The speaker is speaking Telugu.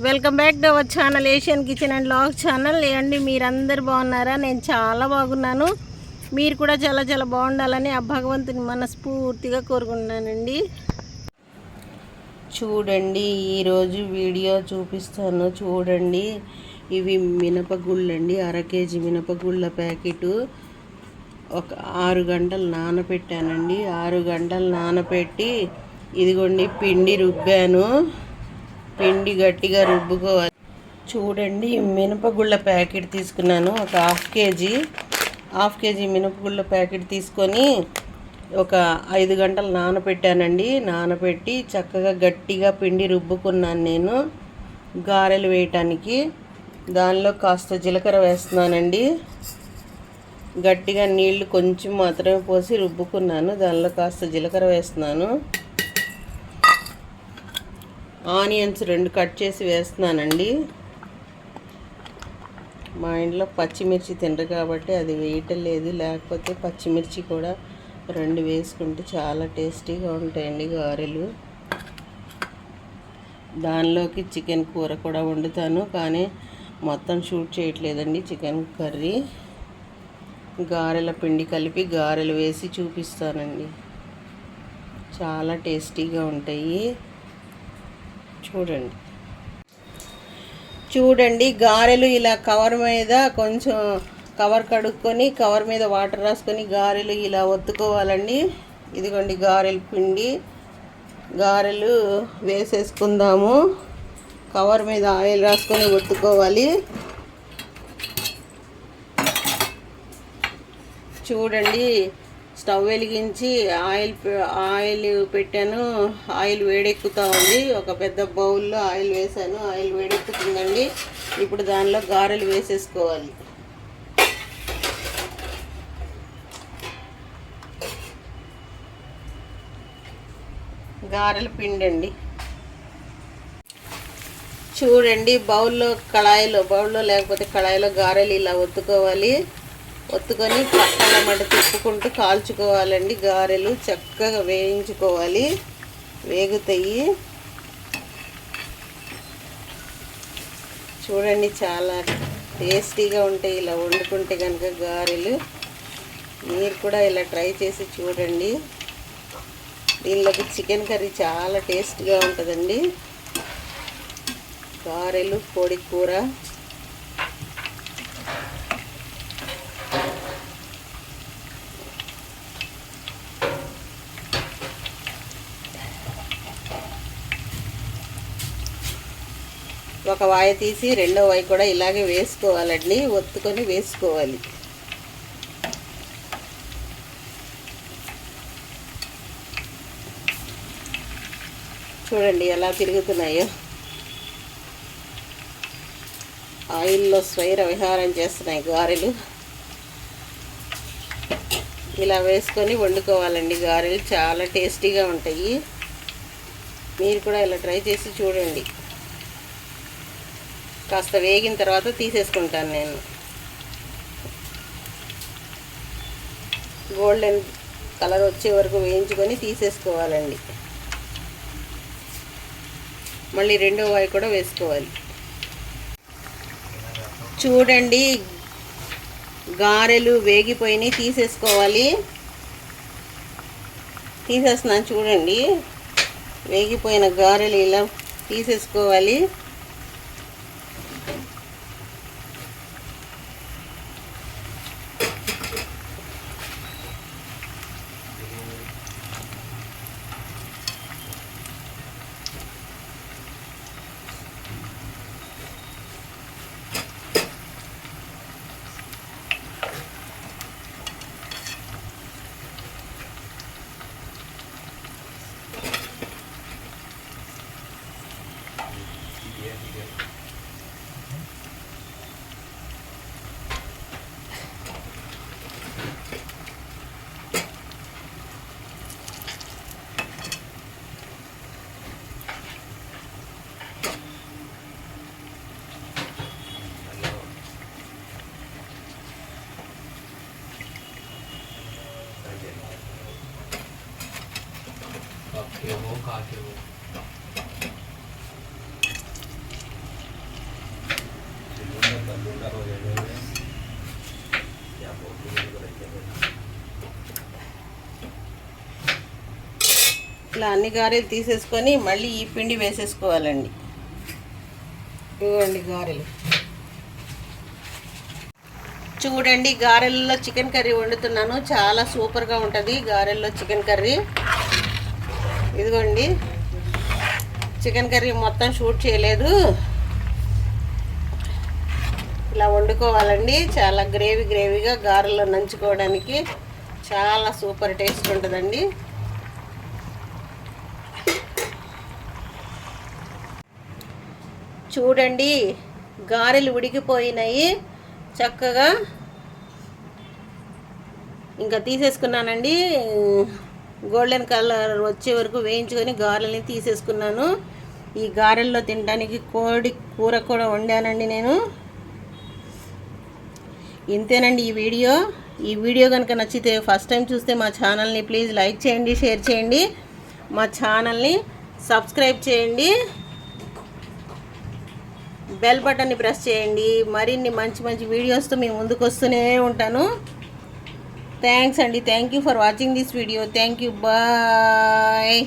Welcome back to our channel Asian kitchen and vlog channel. ఏమండి మీరందరు బాగున్నారా? నేను చాలా బాగున్నాను. మీరు కూడా చాలా చాలా బాగుండాలని ఆ భగవంతుని మనస్ఫూర్తిగా కోరుకుంటున్నానండి. చూడండి, ఈరోజు వీడియో చూపిస్తాను. చూడండి, ఇవి మినపగుళ్ళండి. 1/2 కేజీ మినపగుళ్ళ ప్యాకెటు ఒక 6 గంటలు నానబెట్టానండి. 6 గంటలు నానబెట్టి ఇదిగోండి పిండి రుబ్బాను. పిండి గట్టిగా రుబ్బుకోవాలి. చూడండి, మినపగుళ్ళ ప్యాకెట్ తీసుకున్నాను. ఒక హాఫ్ కేజీ మినపగుళ్ళ ప్యాకెట్ తీసుకొని ఒక 5 గంటలు నానబెట్టానండి. నానబెట్టి చక్కగా గట్టిగా పిండి రుబ్బుకున్నాను నేను గారెలు వేయటానికి. దానిలో కాస్త జీలకర్ర వేస్తున్నానండి. గట్టిగా నీళ్లు కొంచెం మాత్రమే పోసి రుబ్బుకున్నాను. దానిలో కాస్త జీలకర్ర వేస్తున్నాను. ఆనియన్స్ 2 కట్ చేసి వేస్తున్నానండి. మా ఇంట్లో పచ్చిమిర్చి తినరు కాబట్టి అది వేయటం లేదు. లేకపోతే పచ్చిమిర్చి కూడా 2 వేసుకుంటే చాలా టేస్టీగా ఉంటాయండి గారెలు. దానిలోకి చికెన్ కూర కూడా వండుతాను, కానీ మొత్తం షూట్ చేయట్లేదండి. చికెన్ కర్రీ, గారెల పిండి కలిపి గారెలు వేసి చూపిస్తానండి. చాలా టేస్టీగా ఉంటాయి. చూడండి గారెలు ఇలా కవర్ మీద కొంచెం కవర్ కడుక్కొని కవర్ మీద వాటర్ రాసుకొని గారెలు ఇలా ఒత్తుకోవాలండి. ఇదిగోండి గారెల పిండి. గారెలు వేసేసుకుందాము. కవర్ మీద ఆయిల్ రాసుకొని ఒత్తుకోవాలి. చూడండి, స్టవ్ వెలిగించి ఆయిల్ పెట్టాను. ఆయిల్ వేడెక్కుతూ ఉంది. ఒక పెద్ద బౌల్లో ఆయిల్ వేసాను. ఆయిల్ వేడెక్కుతుందండి. ఇప్పుడు దానిలో గారెలు వేసేసుకోవాలి. గారెల పిండి అండి. చూడండి, బౌల్లో లేకపోతే కళాయిలో గారెలు ఇలా ఒత్తుకోవాలి. ఒత్తుకొని పక్కన మడ తిప్పుకుంటూ కాల్చుకోవాలండి. గారెలు చక్కగా వేయించుకోవాలి, వేగుతాయి. చూడండి, చాలా టేస్టీగా ఉంటాయి ఇలా వండుకుంటే కనుక గారెలు. మీరు కూడా ఇలా ట్రై చేసి చూడండి. దీనిలోకి చికెన్ కర్రీ చాలా టేస్ట్గా ఉంటుందండి. గారెలు, కోడి కూర. ఒక వాయి తీసి రెండో వాయి కూడా ఇలాగే వేసుకోవాలండి. ఒత్తుకొని వేసుకోవాలి. చూడండి ఎలా తిరుగుతున్నాయో. ఆయిల్లో స్వైర విహారం చేస్తున్నాయి గారెలు. ఇలా వేసుకొని వండుకోవాలండి. గారెలు చాలా టేస్టీగా ఉంటాయి. మీరు కూడా ఇలా ట్రై చేసి చూడండి. కాస్త వేగిన తర్వాత తీసేసుకుంటాను నేను. గోల్డెన్ కలర్ వచ్చే వరకు వేయించుకొని తీసేసుకోవాలండి. మళ్ళీ రెండో వాయి కూడా వేసుకోవాలి. చూడండి, గారెలు వేగిపోయినాయి, తీసేసుకోవాలి. తీసేస్తున్నాను. చూడండి, వేగిపోయిన గారెలు ఇలా తీసేసుకోవాలి. ఇలా అన్ని గారెలు తీసేసుకొని మళ్ళీ ఈ పిండి వేసేసుకోవాలండి. ఇవ్వండి గారెలు. చూడండి, గారెల్లో చికెన్ కర్రీ వండుతున్నాను. చాలా సూపర్గా ఉంటుంది గారెల్లో చికెన్ కర్రీ. ఇదిగోండి, చికెన్ కర్రీ మొత్తం షూట్ చేయలేదు, ఇలా వండుకోవాలండి. చాలా గ్రేవీగా గారెల్లో నంచుకోవడానికి చాలా సూపర్ టేస్ట్ ఉంటుందండి. చూడండి, గారెలు ఉడికిపోయినాయి చక్కగా. ఇంకా తీసేసుకున్నానండి. గోల్డెన్ కలర్ వచ్చే వరకు వేయించుకొని గారెల్ని తీసేసుకున్నాను. ఈ గారెల్లో తినడానికి కోడి కూర కూడా వండానండి నేను. ఇంతేనండి ఈ వీడియో కనుక నచ్చితే ఫస్ట్ టైం చూస్తే మా ఛానల్ని ప్లీజ్ లైక్ చేయండి, షేర్ చేయండి, మా ఛానల్ని సబ్స్క్రైబ్ చేయండి, బెల్ బటన్ని ప్రెస్ చేయండి. మరిన్ని మంచి వీడియోస్తో మీ ముందుకు వస్తూనే ఉంటాను. థ్యాంక్స్ అండి. Thank you for watching this video. Thank you. Bye.